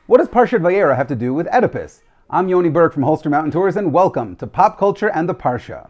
What does Parshat Vayera have to do with Oedipus? I'm Yoni from Holster Mountain Tours, and welcome to Pop Culture and the Parsha.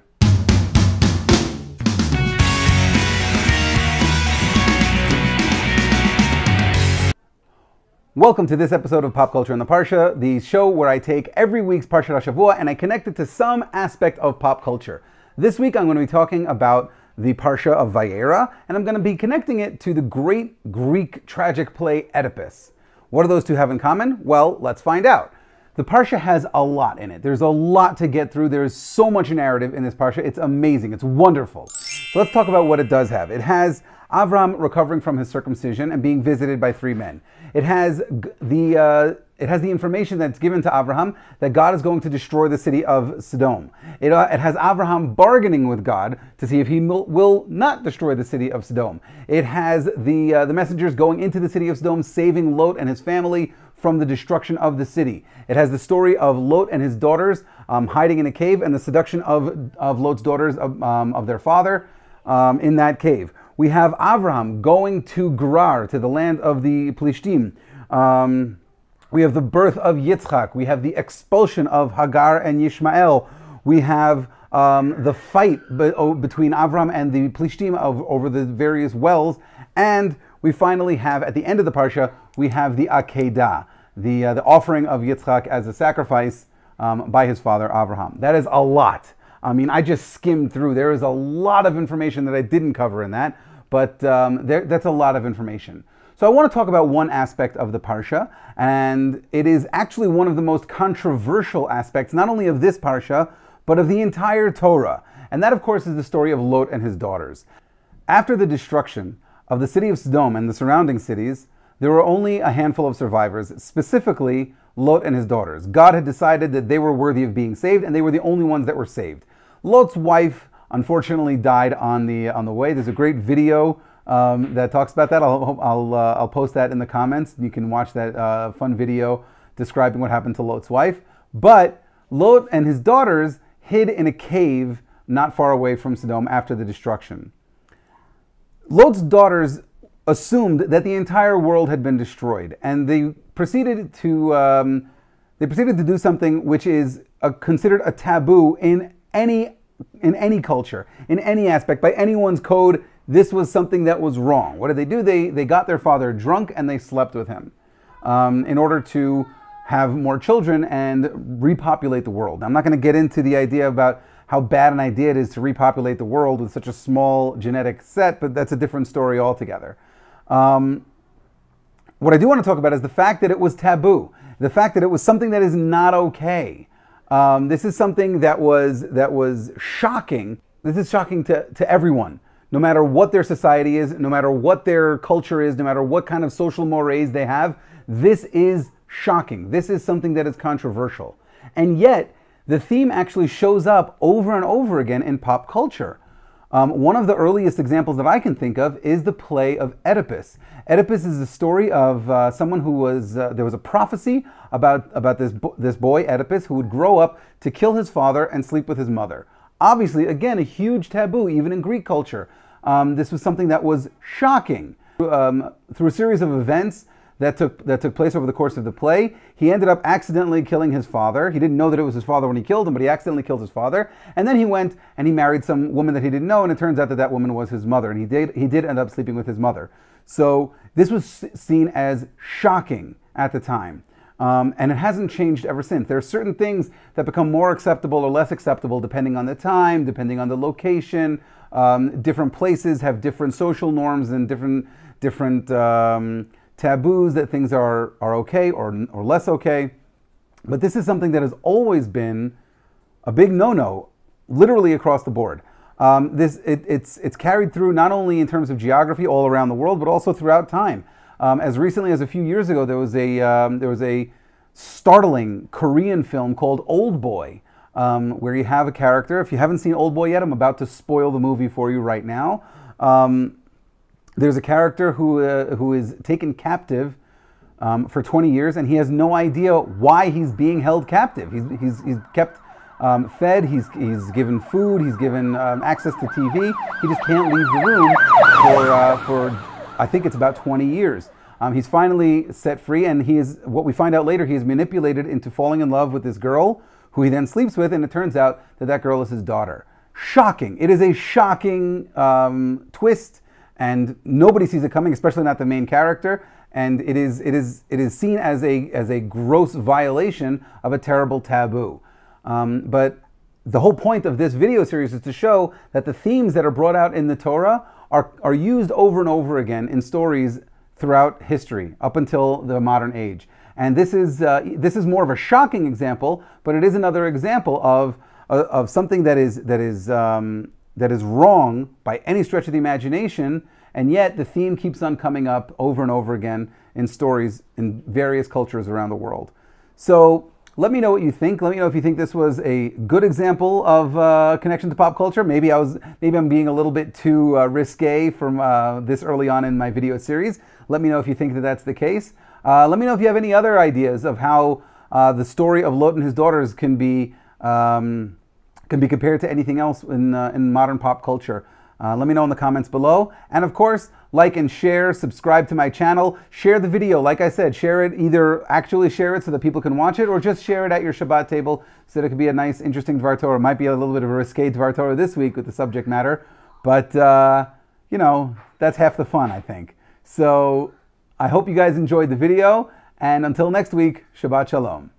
Welcome to this episode of Pop Culture and the Parsha, the show where I take every week's Parshat Hashavua and I connect it to some aspect of pop culture. This week I'm going to be talking about the Parsha of Vayera, and I'm going to be connecting it to the great Greek tragic play Oedipus. What do those two have in common? Well, let's find out. The Parsha has a lot in it. There's a lot to get through. There's so much narrative in this Parsha. It's amazing. It's wonderful. So let's talk about what it does have. It has Avram recovering from his circumcision and being visited by three men. It has the information that's given to Abraham that God is going to destroy the city of Sodom. It has Abraham bargaining with God to see if he will not destroy the city of Sodom. It has the messengers going into the city of Sodom, saving Lot and his family from the destruction of the city. It has the story of Lot and his daughters hiding in a cave, and the seduction of Lot's daughters of their father in that cave. We have Avraham going to Gerar, to the land of the Plishtim. We have the birth of Yitzchak. We have the expulsion of Hagar and Yishmael. We have the fight between Avram and the Plishtim over the various wells. And we finally have, at the end of the Parsha, we have the Akedah, the offering of Yitzchak as a sacrifice by his father Avraham. That is a lot. I mean, I just skimmed through. There is a lot of information that I didn't cover in that, but that's a lot of information. So I want to talk about one aspect of the Parsha, and it is actually one of the most controversial aspects, not only of this Parsha, but of the entire Torah. And that, of course, is the story of Lot and his daughters. After the destruction of the city of Sodom and the surrounding cities, there were only a handful of survivors, specifically Lot and his daughters. God had decided that they were worthy of being saved, and they were the only ones that were saved. Lot's wife, unfortunately, died on the way. There's a great video that talks about that. I'll post that in the comments. You can watch that fun video describing what happened to Lot's wife. But Lot and his daughters hid in a cave not far away from Sodom after the destruction. Lot's daughters assumed that the entire world had been destroyed, and they proceeded to do something which is considered a taboo in any culture, in any aspect, by anyone's code. This was something that was wrong. What did they do? They got their father drunk and they slept with him in order to have more children and repopulate the world. Now, I'm not going to get into the idea about how bad an idea it is to repopulate the world with such a small genetic set, but that's a different story altogether. What I do want to talk about is the fact that it was taboo, the fact that it was something that is not okay. This is something that was shocking. This is shocking to everyone, no matter what their society is, no matter what their culture is, no matter what kind of social mores they have. This is shocking. This is something that is controversial. And yet, the theme actually shows up over and over again in pop culture. One of the earliest examples that I can think of is the play of Oedipus. Oedipus is the story of someone who was, there was a prophecy about this boy, Oedipus, who would grow up to kill his father and sleep with his mother. Obviously, again, a huge taboo, even in Greek culture. This was something that was shocking. Through a series of events that took place over the course of the play, he ended up accidentally killing his father. He didn't know that it was his father when he killed him, but he accidentally killed his father. And then he went and he married some woman that he didn't know, and it turns out that woman was his mother, and he did end up sleeping with his mother. So this was seen as shocking at the time. And it hasn't changed ever since. There are certain things that become more acceptable or less acceptable depending on the time, depending on the location. Different places have different social norms and different taboos that things are okay or less okay. But this is something that has always been a big no-no, literally across the board. It's carried through not only in terms of geography all around the world, but also throughout time. As recently as a few years ago, there was a startling Korean film called Old Boy, where you have a character. If you haven't seen Old Boy yet, I'm about to spoil the movie for you right now. There's a character who is taken captive for 20 years, and he has no idea why he's being held captive. He's kept fed, he's given food, he's given access to TV. He just can't leave the room for I think it's about 20 years. He's finally set free, and he is, what we find out later, he is manipulated into falling in love with this girl, who he then sleeps with, and it turns out that that girl is his daughter. Shocking. It is a shocking twist, and nobody sees it coming, especially not the main character. And it is seen as a gross violation of a terrible taboo. But the whole point of this video series is to show that the themes that are brought out in the Torah are used over and over again in stories throughout history up until the modern age. And this is more of a shocking example, but it is another example of something that is wrong by any stretch of the imagination, and yet the theme keeps on coming up over and over again in stories in various cultures around the world. So let me know what you think. Let me know if you think this was a good example of connection to pop culture. Maybe I'm being a little bit too risque from this early on in my video series. Let me know if you think that that's the case. Let me know if you have any other ideas of how the story of Lot and his daughters can be compared to anything else in modern pop culture. Let me know in the comments below. And of course, like and share, subscribe to my channel, share the video. Like I said, share it, either actually share it so that people can watch it, or just share it at your Shabbat table so that it could be a nice, interesting Dvar Torah. It might be a little bit of a risque Dvar Torah this week with the subject matter, but you know, that's half the fun, I think. So I hope you guys enjoyed the video, and until next week, Shabbat Shalom.